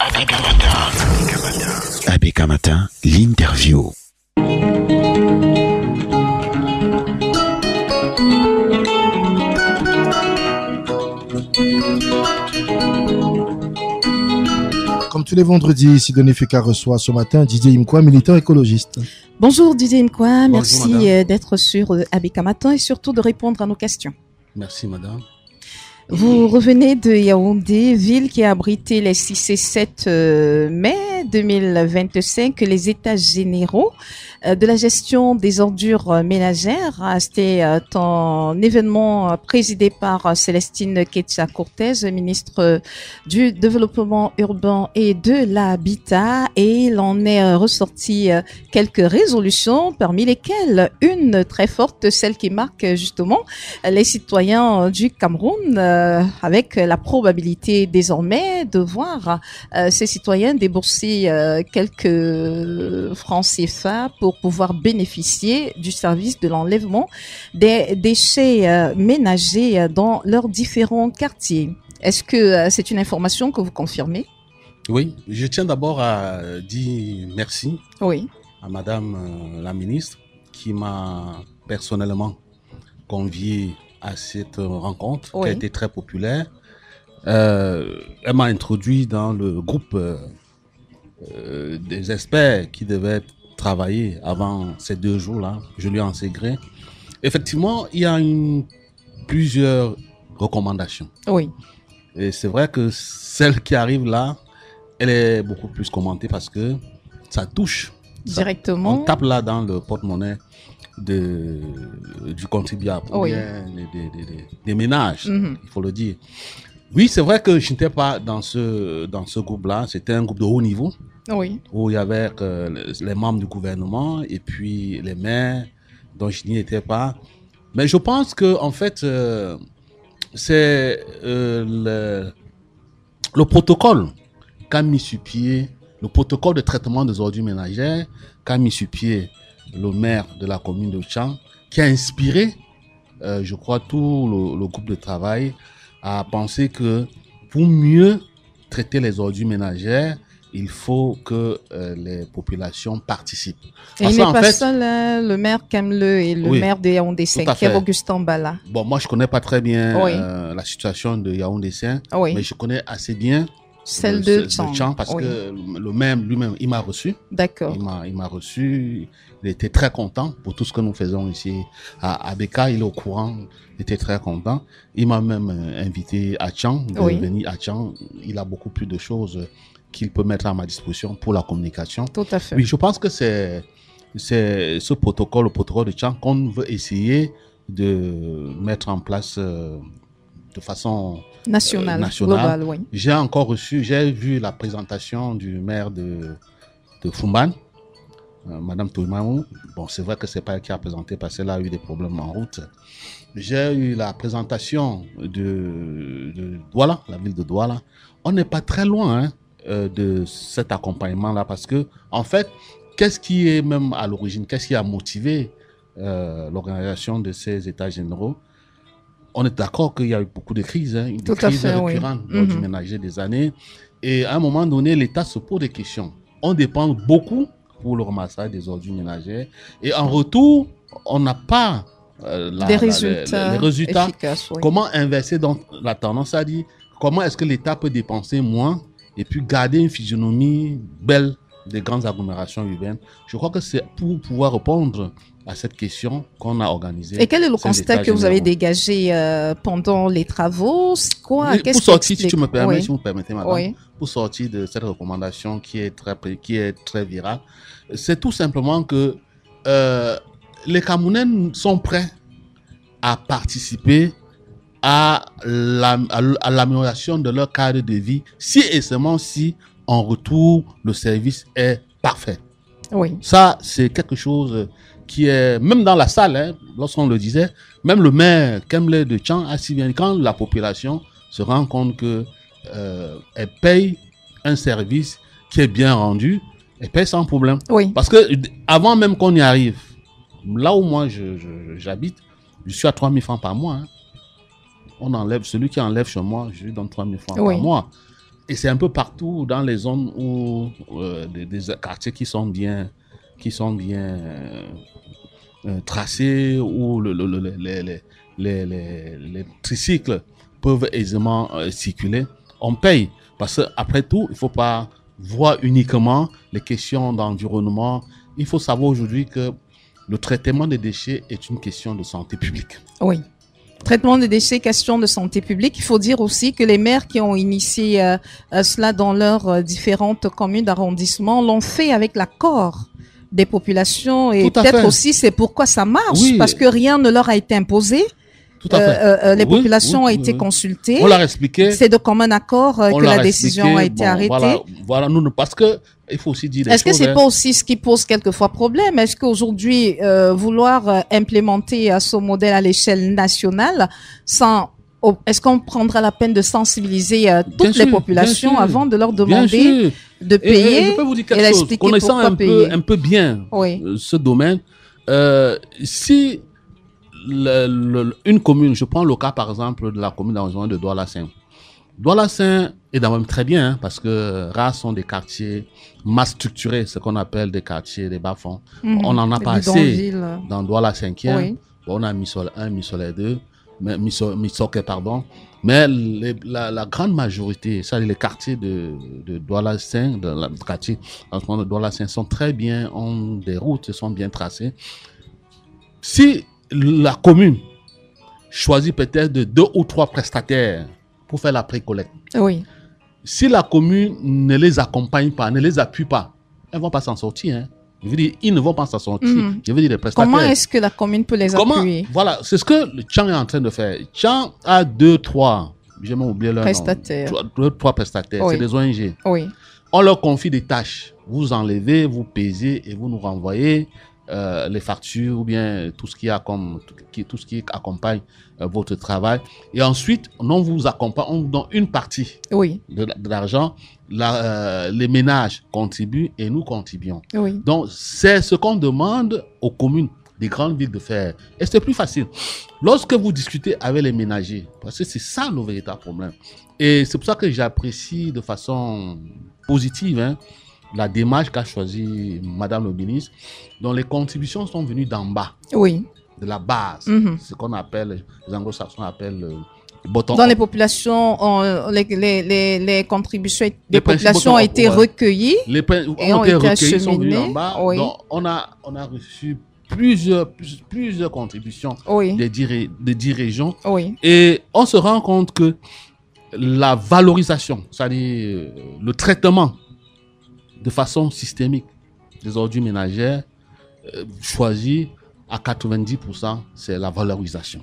ABK Matin, l'interview. Comme tous les vendredis, Sidonie Feka reçoit ce matin Didier Imkwa, militant écologiste. Bonjour Didier Imkwa, merci madame. d'être sur ABK Matin et surtout de répondre à nos questions. Merci madame. Vous revenez de Yaoundé, ville qui a abrité les 6 et 7 mai 2025 les états généraux de la gestion des ordures ménagères. C'était un événement présidé par Célestine Ketcha-Cortez, ministre du Développement urbain et de l'Habitat, et il en est ressorti quelques résolutions, parmi lesquelles une très forte, celle qui marque justement les citoyens du Cameroun, avec la probabilité désormais de voir ces citoyens débourser quelques francs CFA pour pouvoir bénéficier du service de l'enlèvement des déchets ménagers dans leurs différents quartiers. Est-ce que c'est une information que vous confirmez? Oui, je tiens d'abord à dire merci Oui. à madame la ministre qui m'a personnellement convié à cette rencontre qui a été très populaire. Elle m'a introduit dans le groupe des experts qui devaient travailler avant ces 2 jours-là. Je lui ai intégré. Effectivement, il y a plusieurs recommandations. Oui. Et c'est vrai que celle qui arrive là, elle est beaucoup plus commentée parce que ça touche directement. On tape là dans le porte-monnaie du contribuable, des ménages, il faut le dire. Oui, c'est vrai que je n'étais pas dans ce groupe-là. C'était un groupe de haut niveau. Oui. Où il y avait les membres du gouvernement et puis les maires, dont je n'y étais pas. Mais je pense que en fait, c'est le protocole qu'a mis sur pied, le protocole de traitement des ordures ménagères qu'a mis sur pied le maire de la commune de Tchang, qui a inspiré, je crois, tout le groupe de travail à penser que pour mieux traiter les ordures ménagères, il faut que les populations participent. Et il n'est pas seul, le maire Kamle et le maire de Yaoundé 5, qui est Augustin Bala. Bon, moi, je connais pas très bien la situation de Yaoundé 5, mais je connais assez bien celle de Tchang parce que le maire lui-même, il m'a reçu. D'accord. Il m'a reçu. Il était très content pour tout ce que nous faisons ici à ABK. Il est au courant. Il était très content. Il m'a même invité à Tchang, de venir à Tchang. Il a beaucoup plus de choses qu'il peut mettre à ma disposition pour la communication. Tout à fait. Oui, je pense que c'est ce protocole, le protocole de Tchang, qu'on veut essayer de mettre en place de façon nationale. Globale, oui. J'ai vu la présentation du maire de Fumban, Madame Toumaou. Bon, c'est vrai que c'est pas elle qui a présenté parce qu'elle a eu des problèmes en route. J'ai eu la présentation de Douala, la ville de Douala. On n'est pas très loin de cet accompagnement-là parce que, en fait, qu'est-ce qui est même à l'origine, qu'est-ce qui a motivé l'organisation de ces états généraux? On est d'accord qu'il y a eu beaucoup de crises, des crises récurrentes lors du ménager des années. Et à un moment donné, l'État se pose des questions. On dépense beaucoup pour le ramassage des ordures ménagères. Et en retour, on n'a pas les résultats efficaces. Oui. Comment inverser donc la tendance à dire comment est-ce que l'État peut dépenser moins et puis garder une physionomie belle des grandes agglomérations urbaines? Je crois que c'est pour pouvoir répondre à cette question qu'on a organisée. Et quel est le constat que vous avez dégagé pendant les travaux? Quoi? Pour sortir, si tu me permets, si vous me permettez, madame, pour sortir de cette recommandation qui est très virale, c'est tout simplement que les Camerounais sont prêts à participer à l'amélioration de leur cadre de vie, si et seulement si, en retour, le service est parfait. Oui. Ça, c'est quelque chose qui est, même dans la salle, lorsqu'on le disait, même le maire Kemle de Tchang a si bien, quand la population se rend compte que elle paye un service qui est bien rendu, elle paye sans problème. Oui. Parce que avant même qu'on y arrive, là où moi j'habite, je suis à 3 000 francs par mois. On enlève, celui qui enlève chez moi, je lui donne 3 000 francs par mois. Et c'est un peu partout dans les zones où des quartiers qui sont bien tracés, où les tricycles peuvent aisément circuler. On paye parce qu'après tout, il ne faut pas voir uniquement les questions d'environnement. Il faut savoir aujourd'hui que le traitement des déchets est une question de santé publique. Oui. Traitement des déchets, question de santé publique. Il faut dire aussi que les maires qui ont initié cela dans leurs différentes communes d'arrondissement l'ont fait avec l'accord des populations et peut-être aussi c'est pourquoi ça marche, parce que rien ne leur a été imposé. Tout à fait. Les populations ont été consultées. On leur a expliqué. C'est de commun accord que la décision a été arrêtée. Voilà, nous, parce que il faut aussi dire. Est-ce que c'est pas aussi ce qui pose quelquefois problème? Est-ce qu'aujourd'hui, vouloir implémenter ce modèle à l'échelle nationale, est-ce qu'on prendra la peine de sensibiliser toutes les populations avant de leur demander de payer? Et je peux vous dire quelque chose, connaissant un peu bien ce domaine, si une commune, je prends le cas par exemple de la commune d'arrondissement de Douala-Saint. Douala-Saint est d'abord même très bien, hein, parce que rares sont des quartiers mal structurés, ce qu'on appelle des quartiers, des bas-fonds. On n'en a pas assez dans Douala-5e. Oui. Bon, on a Missol 1, Missol 2, Missoké, pardon. Mais la grande majorité, ça, les quartiers de Douala-Saint, le quartier de Douala-Saint sont très bien, ont des routes, sont bien tracées. Si la commune choisit peut-être de 2 ou 3 prestataires pour faire la pré-collecte. Oui. Si la commune ne les accompagne pas, ne les appuie pas, elles ne vont pas s'en sortir. Hein. Je veux dire, ils ne vont pas s'en sortir. Je veux dire, les prestataires. Comment est-ce que la commune peut les appuyer? Voilà, c'est ce que le Tchang est en train de faire. Tchang a 2, 3, j'ai même oublié leur prestataires. 2, 3 prestataires. Oui. C'est des ONG. Oui. On leur confie des tâches. Vous enlevez, vous pesez et vous nous renvoyez les factures ou bien tout ce qui accompagne votre travail. Et ensuite, on vous accompagne, on vous donne une partie de l'argent. Les ménages contribuent et nous contribuons. Oui. Donc, c'est ce qu'on demande aux communes des grandes villes de faire. Et c'est plus facile. Lorsque vous discutez avec les ménagers, parce que c'est ça le véritable problème. Et c'est pour ça que j'apprécie de façon positive la démarche qu'a choisie Madame le ministre, dont les contributions sont venues d'en bas, de la base, ce qu'on appelle, les anglo-saxons appellent le bottom. Dans les populations, les contributions des populations ont été recueillies et ont été acheminées. Sont venus d'en bas. Donc, on a reçu plusieurs contributions des 10 régions. Et on se rend compte que la valorisation, c'est-à-dire le traitement de façon systémique des ordures ménagères choisi à 90%, c'est la valorisation.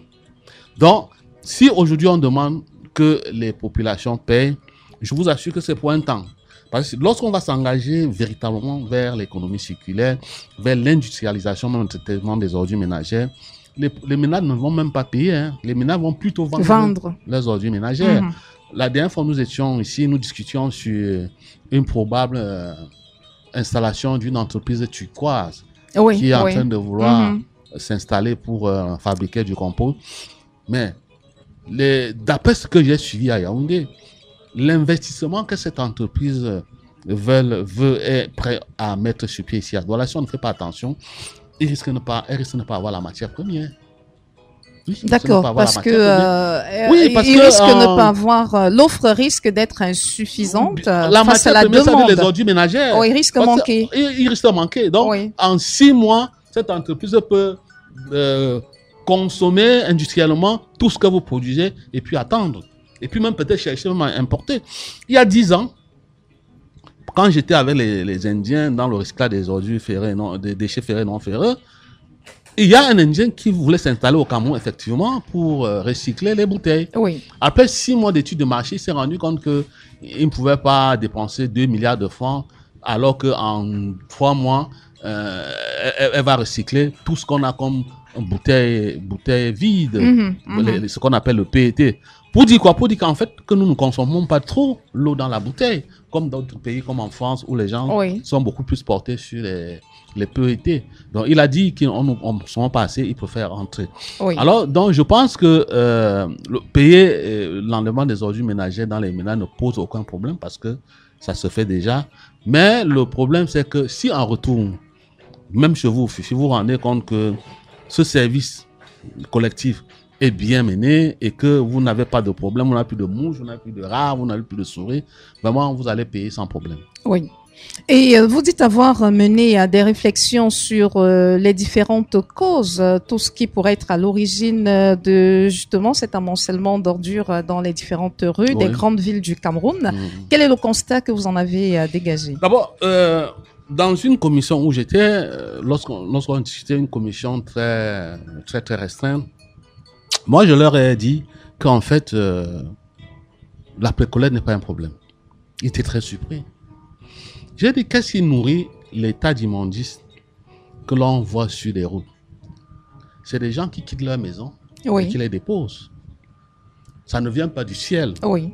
Donc, si aujourd'hui on demande que les populations payent, je vous assure que c'est pour un temps. Parce que lorsqu'on va s'engager véritablement vers l'économie circulaire, vers l'industrialisation, même le traitement des ordures ménagères, les ménages ne vont même pas payer. Hein. Les ménages vont plutôt vendre leurs ordures ménagères. La dernière fois, nous étions ici, nous discutions sur une probable installation d'une entreprise turquoise qui est en train de vouloir s'installer pour fabriquer du compost. Mais d'après ce que j'ai suivi à Yaoundé, l'investissement que cette entreprise est prêt à mettre sur pied ici à Douala, si on ne fait pas attention, elle risque de ne pas avoir la matière première. D'accord, parce que il risque de ne pas avoir l'offre risque d'être insuffisante face à la demande. Les ordures ménagères. Il risque de manquer. Il risque de manquer. Donc, en 6 mois, cette entreprise peut consommer industriellement tout ce que vous produisez et puis attendre. Et puis même peut-être chercher même à importer. Il y a 10 ans, quand j'étais avec les Indiens dans le recyclage des ordures ferrées, des déchets ferrés non ferreux, il y a un Indien qui voulait s'installer au Cameroun, effectivement, pour recycler les bouteilles. Après 6 mois d'études de marché, il s'est rendu compte qu'il ne pouvait pas dépenser 2 milliards de francs, alors qu'en 3 mois, elle va recycler tout ce qu'on a comme bouteille vide, ce qu'on appelle le PET. Pour dire quoi? Pour dire qu'en fait, que nous ne consommons pas trop l'eau dans la bouteille, comme dans d'autres pays comme en France où les gens sont beaucoup plus portés sur les PET. Donc, il a dit qu'on ne sont pas assez, il préfère entrer. Oui. Alors, donc, je pense que payer l'enlèvement des ordures ménagères dans les ménages ne pose aucun problème parce que ça se fait déjà. Mais le problème, c'est que si en retour, même chez vous, si vous vous rendez compte que ce service collectif est bien mené et que vous n'avez pas de problème, vous n'avez plus de mouches, vous n'avez plus de rats, vous n'avez plus de souris, vraiment, vous allez payer sans problème. Oui. Et vous dites avoir mené des réflexions sur les différentes causes, tout ce qui pourrait être à l'origine de justement cet amoncellement d'ordures dans les différentes rues des grandes villes du Cameroun. Quel est le constat que vous en avez dégagé? D'abord, dans une commission où j'étais, lorsqu'on discutait une commission très restreinte, moi je leur ai dit qu'en fait, la précollecte n'est pas un problème. Ils étaient très surpris. J'ai dit, qu'est-ce qui nourrit l'état d'immondice que l'on voit sur les routes? C'est des gens qui quittent leur maison et qui les déposent. Ça ne vient pas du ciel. Oui.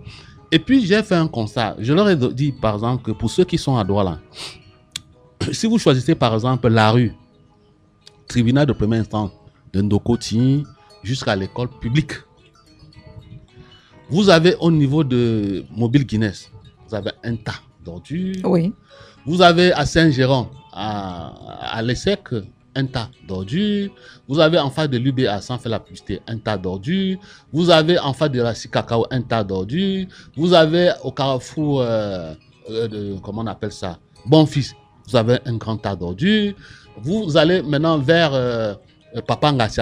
Et puis, j'ai fait un constat. Je leur ai dit, par exemple, que pour ceux qui sont à Douala, si vous choisissez, par exemple, la rue, tribunal de première instance de Ndokoti jusqu'à l'école publique, vous avez au niveau de Mobile Guinness, vous avez un tas d'ordures. Oui. Vous avez à Saint-Géron, à l'ESSEC, un tas d'ordures. Vous avez en face de l'UBA, sans faire la publicité, un tas d'ordures. Vous avez en face de la Cacao, un tas d'ordures. Vous avez au carrefour, comment on appelle ça, Bonfils, vous avez un grand tas d'ordures. Vous allez maintenant vers Papangassi,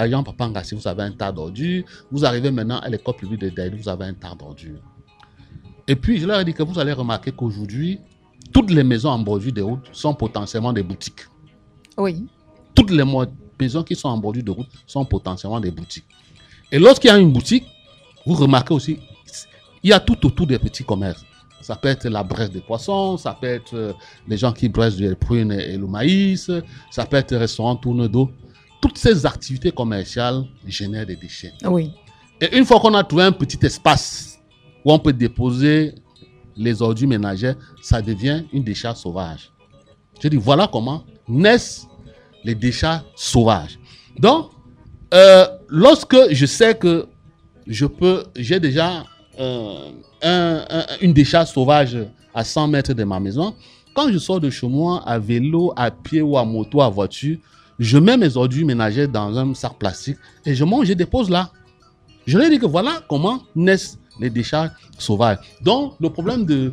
vous avez un tas d'ordures. Vous arrivez maintenant à l'école publique de Daïdou, vous avez un tas d'ordures. Et puis, je leur ai dit que vous allez remarquer qu'aujourd'hui, toutes les maisons en bordure de route sont potentiellement des boutiques. Oui. Toutes les maisons qui sont en bordure de route sont potentiellement des boutiques. Et lorsqu'il y a une boutique, vous remarquez aussi, il y a tout autour des petits commerces. Ça peut être la braise de poissons, ça peut être les gens qui braisent les prunes et le maïs, ça peut être le restaurant tourne d'eau. Toutes ces activités commerciales génèrent des déchets. Oui. Et une fois qu'on a trouvé un petit espace où on peut déposer les ordures ménagères, ça devient une décharge sauvage. Je dis, voilà comment naissent les décharges sauvages. Donc, lorsque je sais que j'ai déjà une décharge sauvage à 100 mètres de ma maison, quand je sors de chez moi à vélo, à pied ou à moto, à voiture, je mets mes ordures ménagères dans un sac plastique et je dépose là. Je leur ai dit que voilà comment naissent les décharges sauvages. Donc, le problème de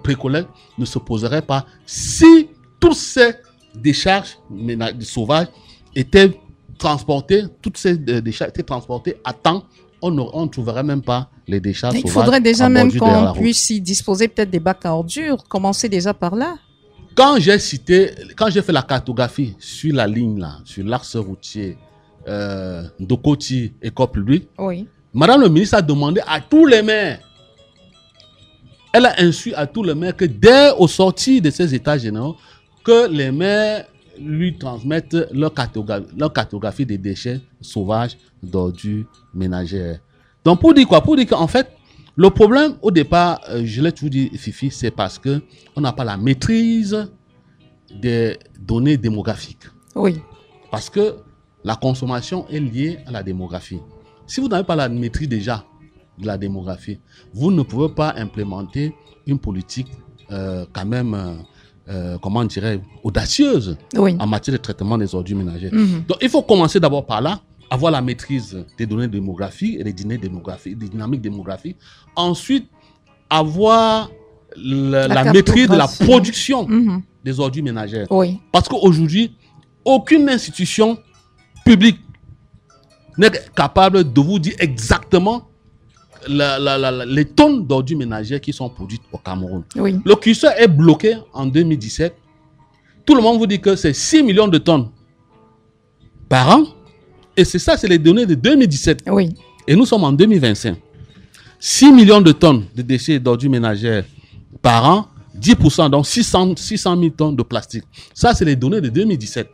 précollecte ne se poserait pas si toutes ces décharges sauvages étaient transportées, toutes ces décharges étaient transportées à temps, on ne trouverait même pas les décharges sauvages. Il faudrait déjà même qu'on puisse y disposer peut-être des bacs à ordures, commencer déjà par là. Quand j'ai fait la cartographie sur la ligne là, sur l'axe routier Ndokoti, école publique, oui. Madame le ministre a demandé à tous les maires, elle a instruit à tous les maires que dès au sortir de ces états généraux, que les maires lui transmettent leur cartographie des déchets sauvages d'ordures ménagères. Donc pour dire quoi? Pour dire qu'en fait, le problème au départ, je l'ai toujours dit, Fifi, c'est parce qu'on n'a pas la maîtrise des données démographiques. Oui. Parce que la consommation est liée à la démographie. Si vous n'avez pas la maîtrise déjà de la démographie, vous ne pouvez pas implémenter une politique quand même, comment dirais, audacieuse en matière de traitement des ordures ménagères. Donc il faut commencer d'abord par là, avoir la maîtrise des données démographiques et des dynamiques démographiques. Ensuite, avoir la maîtrise de la production des ordures ménagères. Oui. Parce qu'aujourd'hui, aucune institution publique n'est capable de vous dire exactement les tonnes d'ordures ménagères qui sont produites au Cameroun. Oui. Le curseur est bloqué en 2017. Tout le monde vous dit que c'est 6 millions de tonnes par an. Et c'est ça, c'est les données de 2017. Oui. Et nous sommes en 2025. 6 millions de tonnes de déchets d'ordures ménagères par an, 10%, donc 600 000 tonnes de plastique. Ça, c'est les données de 2017.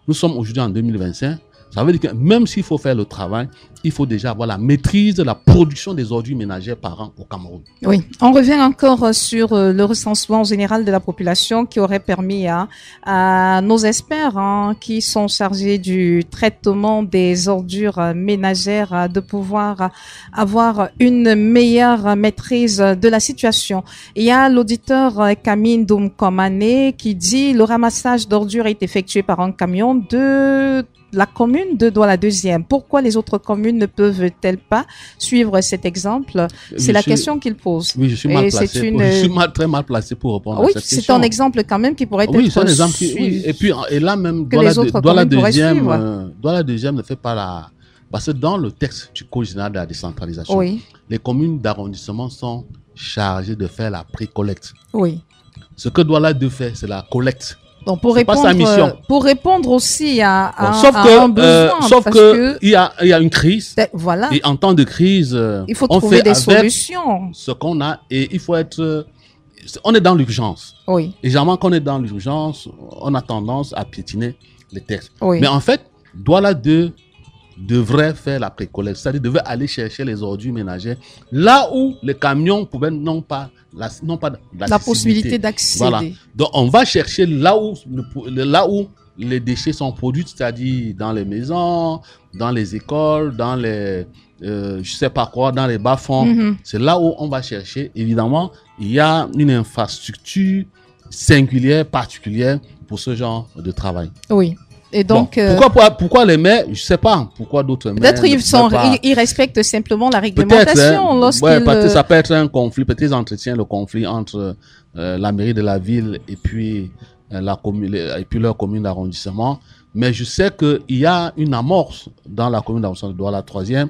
Nous sommes aujourd'hui en 2025. Ça veut dire que même s'il faut faire le travail, il faut déjà avoir la maîtrise de la production des ordures ménagères par an au Cameroun. Oui, on revient encore sur le recensement général de la population qui aurait permis à nos experts qui sont chargés du traitement des ordures ménagères de pouvoir avoir une meilleure maîtrise de la situation. Il y a l'auditeur Camille Doumkomane qui dit le ramassage d'ordures est effectué par un camion de la commune de Douala-Deuxième. Pourquoi les autres communes ne peuvent-elles pas suivre cet exemple? C'est la question qu'il pose. Oui, je suis mal placé. Je suis très mal placé pour répondre à cette question. Oui, c'est un exemple quand même qui pourrait être c'est un exemple et là même, Douala-Deuxième ne fait pas la... Parce que dans le texte du Code général de la décentralisation, les communes d'arrondissement sont chargées de faire la pré-collecte. Oui. Ce que Douala-2 fait, c'est la collecte. Donc pour répondre aussi à un besoin, sauf que il y a une crise. Voilà. Et en temps de crise, il faut trouver des solutions. Ce qu'on a et il faut être. On est dans l'urgence. Oui. Et généralement, quand on est dans l'urgence, on a tendance à piétiner les textes. Oui. Mais en fait, Douala-2 devrait faire la précollecte, c'est-à-dire devait aller chercher les ordures ménagères là où les camions pouvaient n'ont pas la possibilité d'accéder. Voilà. Donc on va chercher là où les déchets sont produits, c'est-à-dire dans les maisons, dans les écoles, dans les je sais pas quoi, dans les bas-fonds. C'est là où on va chercher. Évidemment, il y a une infrastructure singulière, particulière pour ce genre de travail. Oui. Et donc, pourquoi les maires, je sais pas, pourquoi d'autres maires. Peut-être ils respectent simplement la réglementation lorsqu'ils. Parce que ça peut être un conflit, peut-être ils entretiennent le conflit entre la mairie de la ville et puis la commune et puis leur commune d'arrondissement. Mais je sais qu'il y a une amorce dans la commune d'arrondissement de Douala 3e.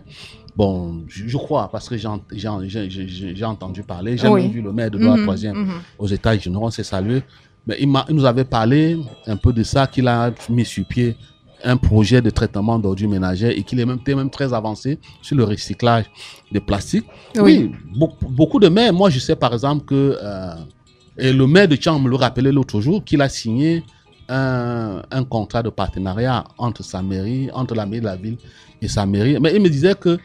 Bon, je crois, parce que j'ai entendu parler, j'ai même vu le maire de Douala 3e aux États généraux, on s'est salué. Mais il nous avait parlé un peu de ça, qu'il a mis sur pied un projet de traitement d'ordures ménagères et qu'il était même très avancé sur le recyclage des plastiques. Oui, beaucoup de maires. Moi, je sais par exemple que et le maire de Tchang me le rappelait l'autre jour, qu'il a signé un contrat de partenariat entre sa mairie, entre la mairie de la ville et sa mairie. Mais il me disait que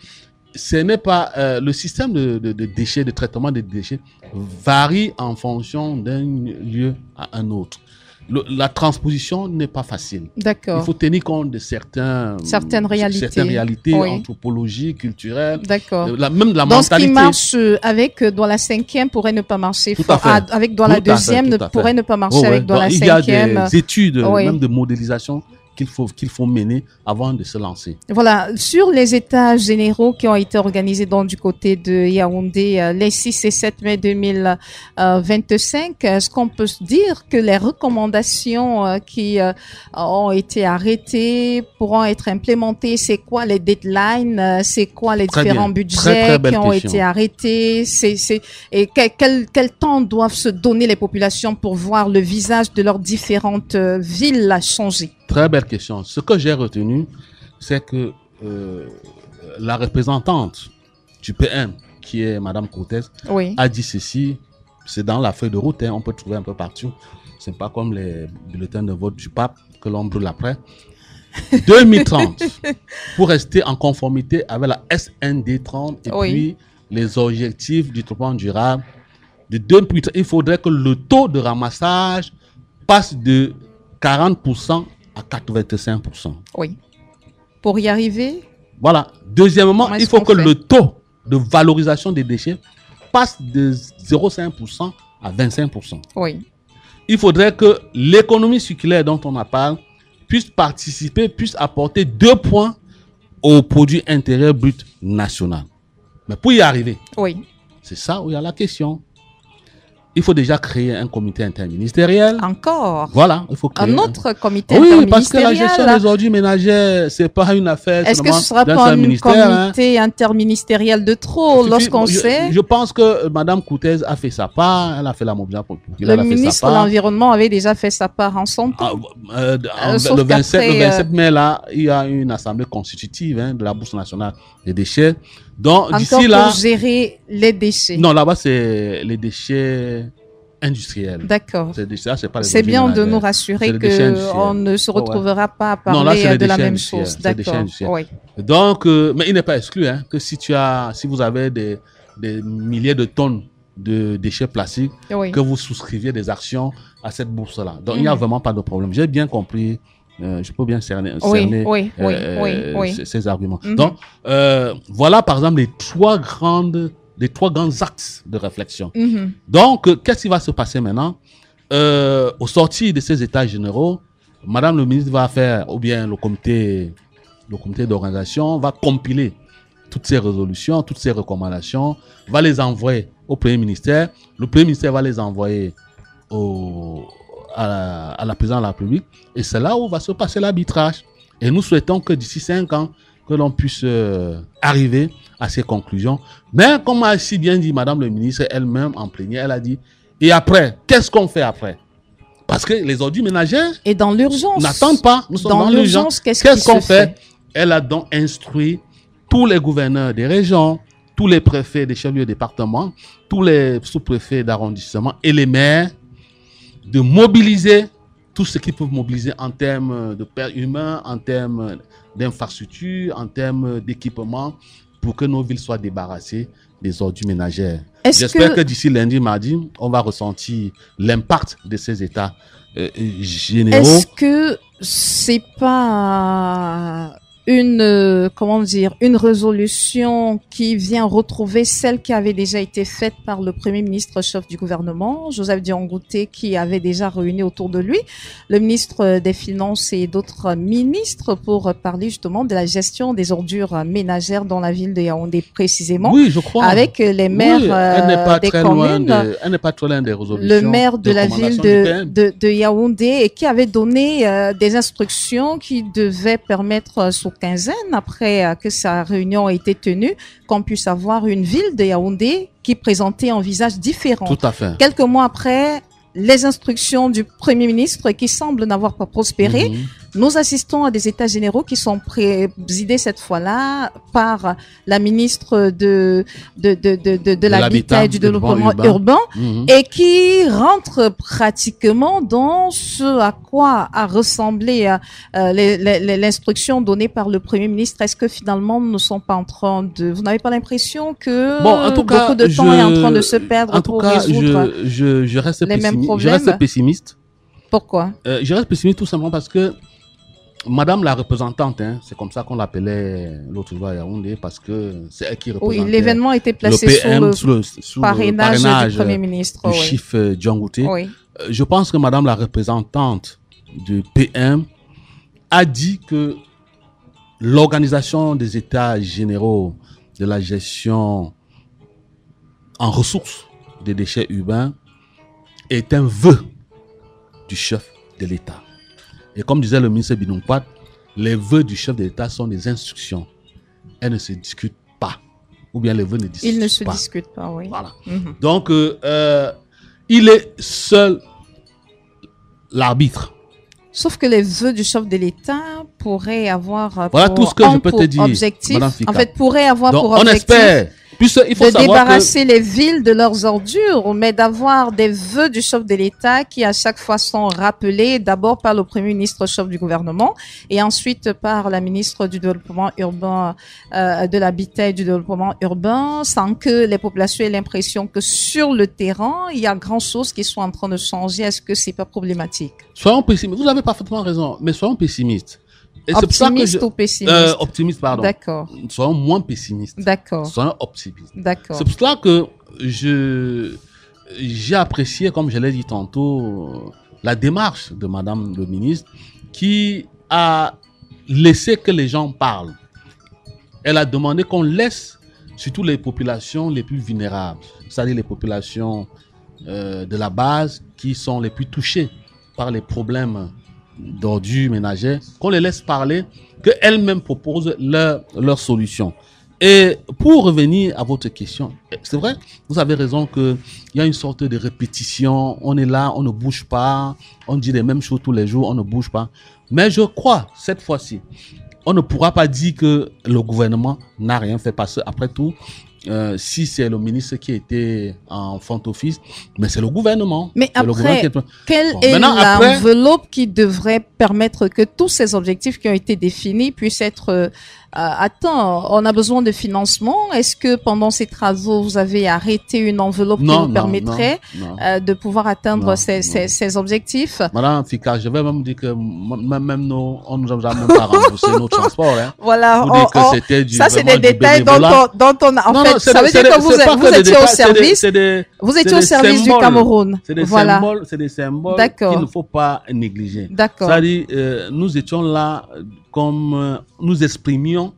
ce n'est pas le système de déchets, de traitement des déchets varie en fonction d'un lieu à un autre. La transposition n'est pas facile. D'accord. Il faut tenir compte de certaines réalités anthropologiques, culturelles. D'accord. Même de la Donc, mentalité. Ce qui marche avec dans la 5e pourrait ne pas marcher. Avec dans la 2e pourrait ne pas marcher avec dans la 5e. Il y a des études, même de modélisation qu'il faut mener avant de se lancer. Voilà, sur les états généraux qui ont été organisés donc du côté de Yaoundé les 6 et 7 mai 2025, est-ce qu'on peut dire que les recommandations qui ont été arrêtées pourront être implémentées? C'est quoi les deadlines? C'est quoi les différents budgets qui ont été arrêtés? Et quel temps doivent se donner les populations pour voir le visage de leurs différentes villes changer? Très belle question. Ce que j'ai retenu, c'est que la représentante du PM, qui est Madame Cortez, a dit ceci. C'est dans la feuille de route, on peut trouver un peu partout. C'est pas comme les bulletins de vote du pape que l'on brûle après. 2030, pour rester en conformité avec la SND 30 et puis les objectifs du développement durable de 2030, il faudrait que le taux de ramassage passe de 40% à 85%. Oui. Pour y arriver? Voilà. Deuxièmement, il faut que le taux de valorisation des déchets passe de 0,5% à 25%. Oui. Il faudrait que l'économie circulaire dont on en parle puisse participer, puisse apporter 2 points au produit intérieur brut national. Mais pour y arriver, c'est ça où il y a la question. Il faut déjà créer un comité interministériel. Encore. Voilà, il faut créer un autre comité interministériel. Oui, parce que la gestion des ordures ménagères, c'est pas une affaire. Est-ce que ce sera pas un comité interministériel de trop lorsqu'on sait? Je pense que Madame Cortez a fait sa part. Elle a fait la mobilisation populaire. Le ministre de l'Environnement avait déjà fait sa part en son temps. Le 27 mai, là, il y a une assemblée constitutive de la Bourse nationale des déchets. Donc, d'ici là. Pour gérer les déchets. Non, là-bas, c'est les déchets industriels. D'accord. C'est pas les C'est ordures bien de ménagères. nous rassurer C'est les déchets qu'on industriels. ne se retrouvera pas à Non, là, c'est parler les de la déchets même industriels. chose. C'est les déchets D'accord. industriels. Oui. Donc, mais il n'est pas exclu que si vous avez des milliers de tonnes de déchets plastiques, Oui. que vous souscriviez des actions à cette bourse-là. Donc, il n'y a vraiment pas de problème. J'ai bien compris. Je peux bien cerner Oui. ces arguments. Donc, voilà, par exemple, les trois grands axes de réflexion. Donc, qu'est-ce qui va se passer maintenant? Au sortir de ces états généraux, Madame le ministre va faire, ou bien le comité d'organisation va compiler toutes ces résolutions, toutes ces recommandations, va les envoyer au Premier ministère. Le Premier ministère va les envoyer à la présidente de la République. Et c'est là où va se passer l'arbitrage. Et nous souhaitons que d'ici 5 ans, que l'on puisse arriver à ces conclusions. Mais comme a si bien dit Madame le ministre elle-même en plénière, elle a dit, et après, qu'est-ce qu'on fait après? Parce que les ordures ménagères Et dans l'urgence. n'attendent pas. Nous sommes dans l'urgence. Qu'est-ce qu'on qui se fait? Elle a donc instruit tous les gouverneurs des régions, tous les préfets des chefs-lieux de département, tous les sous-préfets d'arrondissement et les maires de mobiliser tout ce qu'ils peuvent mobiliser en termes de pertes humains, en termes d'infrastructures, en termes d'équipement, pour que nos villes soient débarrassées des ordures ménagères. J'espère que d'ici lundi, mardi, on va ressentir l'impact de ces états généraux. Est-ce que c'est pas une résolution qui vient retrouver celle qui avait déjà été faite par le Premier ministre chef du gouvernement, Joseph Dion-Ngouté, qui avait déjà réuni autour de lui le ministre des Finances et d'autres ministres pour parler justement de la gestion des ordures ménagères dans la ville de Yaoundé précisément. Oui, je crois. Avec les maires des communes. Elle n'est pas très loin des résolutions. Le maire de la ville de Yaoundé et qui avait donné des instructions qui devaient permettre sous quinzaine, après que sa réunion ait été tenue, qu'on puisse avoir une ville de Yaoundé qui présentait un visage différent. Tout à fait. Quelques mois après, les instructions du Premier ministre qui semblent n'avoir pas prospéré, nous assistons à des états généraux qui sont présidés cette fois-là par la ministre de l'Habitat et du Développement urbain et qui rentre pratiquement dans ce à quoi a ressemblé l'instruction donnée par le Premier ministre. Est-ce que finalement nous ne sommes pas en train de... Vous n'avez pas l'impression que beaucoup de temps est en train de se perdre pour résoudre je reste les mêmes problèmes? Je reste pessimiste. Pourquoi? Je reste pessimiste tout simplement parce que Madame la représentante, c'est comme ça qu'on l'appelait l'autre jour à Yaoundé, parce que c'est elle qui représentait. Oui, l'événement était placé sous le parrainage du Premier ministre. Du chef Dion-Ngouté. Oui. Je pense que Madame la représentante du PM a dit que l'organisation des états généraux de la gestion en ressources des déchets urbains est un vœu du chef de l'État. Et comme disait le ministre Binoum-Pat, les vœux du chef de l'État sont des instructions. Elles ne se discutent pas. Ou bien les vœux ne discutent pas. Ils ne se discutent pas, oui. Voilà. Donc, il est seul l'arbitre. Sauf que les vœux du chef de l'État pourraient avoir voilà tout ce que je peux te dire, objectif, Madame Fika. en fait, pourraient avoir donc, pour on objectif espère. Il faut de débarrasser les villes de leurs ordures, mais d'avoir des vœux du chef de l'État qui à chaque fois sont rappelés d'abord par le Premier ministre chef du gouvernement et ensuite par la ministre du Développement urbain, de l'Habitat et du Développement urbain, sans que les populations aient l'impression que sur le terrain, il y a grand chose qui sont en train de changer. Est-ce que c'est pas problématique? Soyons pessimistes. Vous avez parfaitement raison, mais soyons pessimistes. Et optimiste ou pessimiste? Optimiste, pardon. D'accord. Soyons moins pessimistes. D'accord. Soyons optimistes. D'accord. C'est pour cela que j'ai apprécié, comme je l'ai dit tantôt, la démarche de Madame le ministre qui a laissé que les gens parlent. Elle a demandé qu'on laisse surtout les populations les plus vulnérables, c'est-à-dire les populations de la base qui sont les plus touchées par les problèmes d'ordures ménagères, qu'on les laisse parler, qu'elles-mêmes proposent leurs solutions. Et pour revenir à votre question, c'est vrai, vous avez raison qu'il y a une sorte de répétition, on est là, on ne bouge pas, on dit les mêmes choses tous les jours, on ne bouge pas. Mais je crois, cette fois-ci, on ne pourra pas dire que le gouvernement n'a rien fait parce qu'après tout, si c'est le ministre qui était en front office, mais c'est le gouvernement. Mais C'est le gouvernement après, qui est... quelle Bon, est maintenant, après- l'enveloppe qui devrait permettre que tous ces objectifs qui ont été définis puissent être atteints? On a besoin de financement. Est-ce que pendant ces travaux, vous avez arrêté une enveloppe qui Non, vous non, permettrait non. de pouvoir atteindre Non, ces objectifs? Madame Fika, je vais même dire que même nous, on nous a même pas remboursé nos transports. Hein. Voilà, Vous dire que c'était ça c'est des vraiment du détails bénévolat. dont on a. En Non, fait, non, c'est ça veut des- dire que c'est pas vous que des étiez au détails, service. vous étiez au service du Cameroun. C'est des Voilà. symboles, c'est des symboles D'accord. qu'il ne faut pas négliger. D'accord. C'est-à-dire, nous étions là comme nous exprimions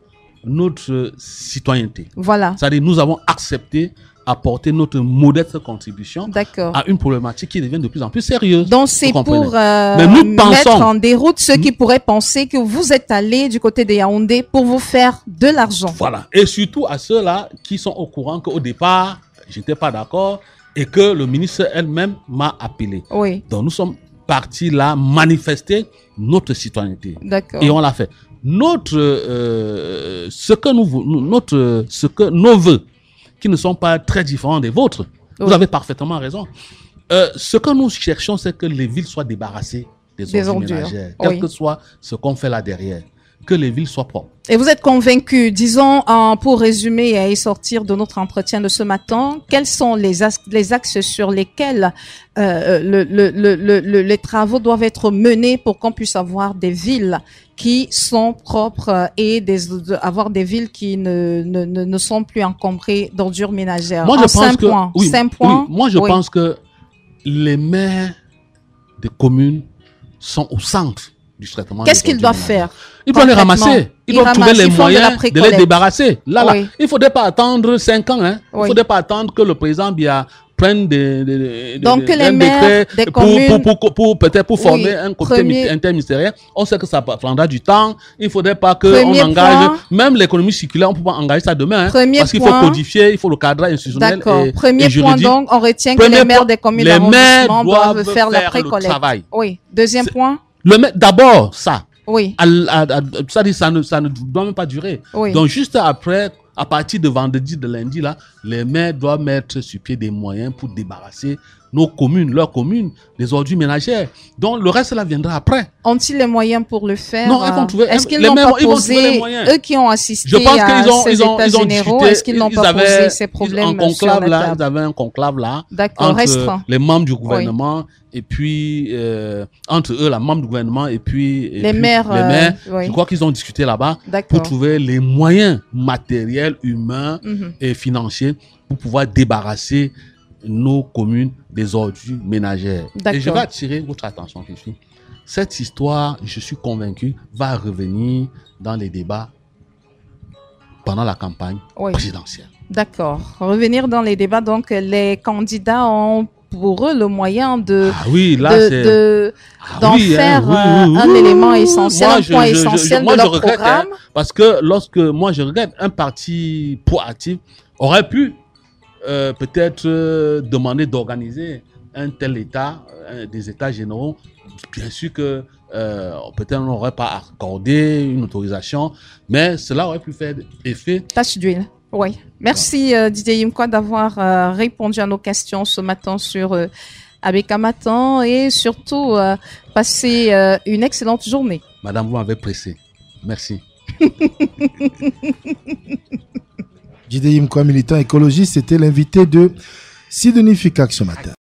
notre citoyenneté. Voilà. C'est-à-dire, nous avons accepté apporter notre modeste contribution D'accord. à une problématique qui devient de plus en plus sérieuse. Donc c'est Vous comprenez. pour Mais nous mettre pensons- en déroute ceux qui pourraient penser que vous êtes allé du côté de Yaoundé pour vous faire de l'argent. Voilà. Et surtout à ceux-là qui sont au courant qu'au départ, j'étais pas d'accord et que le ministre elle-même m'a appelé. Oui, Donc nous sommes partis là manifester notre citoyenneté. d'accord. Et on l'a fait. Ce que nos vœux, qui ne sont pas très différents des vôtres, vous Oui. avez parfaitement raison. Ce que nous cherchons, c'est que les villes soient débarrassées des ordures ménagères, quel oui. que soit ce qu'on fait là derrière, que les villes soient propres. Et vous êtes convaincu, disons, pour résumer et sortir de notre entretien de ce matin, quels sont les axes sur lesquels les travaux doivent être menés pour qu'on puisse avoir des villes qui sont propres et avoir des villes qui ne sont plus encombrées d'ordures ménagères? Moi, En je pense 5 que, points. oui, 5 points. oui, moi, je Oui. pense que les maires des communes sont au centre du traitement. Qu'est-ce des qu'ils doivent ordures faire? ménagères. Ils doivent les concrètement? ramasser. Ils Ils doivent trouver ramassent, les ils font de la moyens de les précollecte. débarrasser. Là, Oui. il ne faudrait pas attendre 5 ans. Hein. Il ne Oui. faudrait pas attendre que le président Biya prenne Donc, que les un maires décret des communes- peut-être pour former Oui, un comité premier- interministériel. On sait que ça prendra du temps. Il ne faudrait pas qu'on Premier engage, point. même l'économie circulaire, on ne peut pas engager ça demain. Hein, Premier parce qu'il faut point. codifier, il faut le cadre institutionnel D'accord. et, Premier et point juridique. donc, on retient que Premier les maires point, des communes les maires d'arrondissement doivent faire la le précollecte. travail. Oui. Deuxième C'est- point. D'abord, ça. Oui. Ça dit, ça ne doit même pas durer. Oui. Donc, juste après, à partir de vendredi, de lundi, là, les maires doivent mettre sur pied des moyens pour débarrasser nos communes, leurs communes, des ordures ménagères. Donc, le reste, là, viendra après. Ont-ils les moyens pour le faire? Non, ils vont trouver- Est-ce qu'ils les n'ont maires, pas ils vont trouver les posé, moyens. eux qui ont assisté Je pense à ces qu'ils ont états généraux, discuté. est-ce qu'ils n'ont pas posé ces problèmes en sur conclave, la là, table? ils avaient un conclave là. D'accord, Entre restreint. les membres du gouvernement et puis entre eux, la membre du gouvernement et puis Les maires, oui. Je crois qu'ils ont discuté là-bas pour D'accord. trouver les moyens matériels, humains Mhm. et financiers pour pouvoir débarrasser nos communes des ordures ménagères. D'accord. Et je vais attirer votre attention, Fifi. Cette histoire, je suis convaincu, va revenir dans les débats pendant la campagne Oui. présidentielle. D'accord. Revenir dans les débats, donc les candidats ont pour eux le moyen Ah oui, là, c'est... d'en faire un élément essentiel, Moi, un point essentiel moi, de je leur regrette, programme. hein, parce que moi je regrette, un parti proactif aurait pu peut-être demander d'organiser un tel état, des états généraux. Bien sûr que peut-être on n'aurait pas accordé une autorisation, mais cela aurait pu faire effet. Tâche d'huile. Oui. Merci Didier Yimkwa d'avoir répondu à nos questions ce matin sur Abeka Matin et surtout passer une excellente journée. Madame, vous m'avez pressé. Merci. Didier Yimkwa, militant écologiste, c'était l'invité de Sidonie Fikak ce matin.